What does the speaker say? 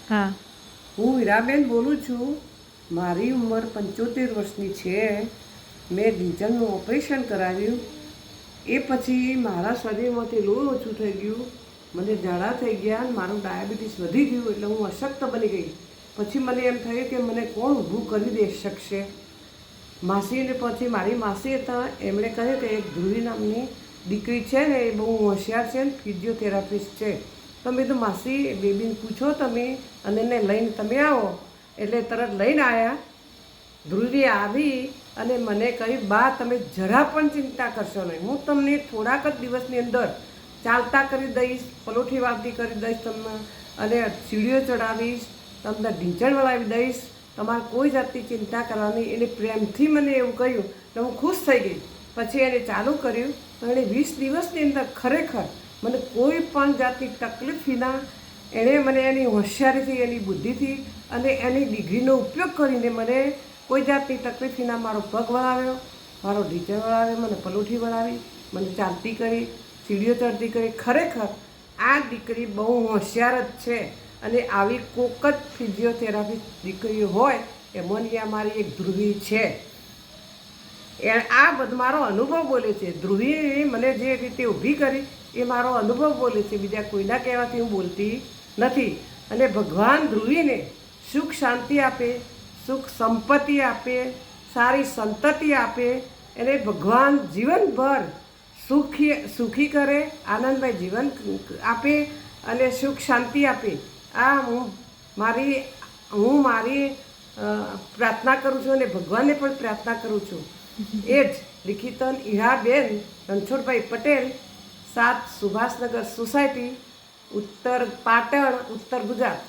હા, હું હીરાબેન બોલું છું. મારી ઉંમર 75 વર્ષની છે. મેં ડીજલનું ઓપરેશન કરાવ્યું. એ પછી મારા શરીરમાંથી લોહી ઓછું થઈ ગયું, મને ઝાડા થઈ ગયા, મારું ડાયાબિટીસ વધી ગયું, એટલે હું અશક્ત બની ગઈ. પછી મને એમ થયું કે મને કોણ ઊભું કરી દે શકશે. માસીને પછી મારી માસી હતા, એમણે કહ્યું કે એક ધ્રુવી નામની દીકરી છે ને, એ બહુ હોશિયાર છે ને, ફિઝિયોથેરાપિસ્ટ છે. તો મેં તો માસી બેબીને પૂછો તમે, અને એને લઈને તમે આવો. એટલે તરત લઈને આવ્યા. ધ્રુવી આવી અને મને કહ્યું, બા તમે જરા પણ ચિંતા કરશો નહીં, હું તમને થોડાક જ દિવસની અંદર ચાલતા કરી દઈશ, પલોઠી વાવતી કરી દઈશ તમને, અને સીડીઓ ચડાવીશ, તમને ઢીંચણ વળાવી દઈશ, તમારે કોઈ જાતની ચિંતા કરવાની. એને પ્રેમથી મને એવું કહ્યું તો હું ખુશ થઈ ગઈ. પછી એને ચાલુ કર્યું તો એણે 20 દિવસની અંદર ખરેખર મને કોઈ પણ જાતની તકલીફ વિના એણે મને એની હોશિયારીથી, એની બુદ્ધિથી અને એની ડિગ્રીનો ઉપયોગ કરીને મને કોઈ જાતની તકલીફ વિના મારો પગ વળાવ્યો, મારો ઢીંચણ વળાવ્યો, મને પલોઠી વળાવી, મને ચાલતી કરી, સીડીઓ ચડતી કરી. ખરેખર આ દીકરી બહુ હોશિયાર જ છે. અને આવી કોક જ ફિઝિયોથેરાપી દીકરીઓ હોય એમાંની આ મારી એક ધ્રુવી છે. આ બધો મારો અનુભવ બોલે છે. ધ્રુવીએ મને જે રીતે ઊભી કરી એ મારો અનુભવ બોલે છે, બીજા કોઈના કહેવાથી હું બોલતી નથી. અને ભગવાન ધ્રુવીને સુખ શાંતિ આપે, સુખ સંપત્તિ આપે, સારી સંતતિ આપે, એને ભગવાન જીવનભર સુખી કરે, આનંદમય જીવન આપે અને સુખ શાંતિ આપે. આ હું મારી પ્રાર્થના કરું છું અને ભગવાનને પણ પ્રાર્થના કરું છું. એ જ લિખિતન હીરાબેન રણછોડભાઈ પટેલ, 7 સુભાષનગર સોસાયટી, ઉત્તર પાટણ, ઉત્તર ગુજરાત.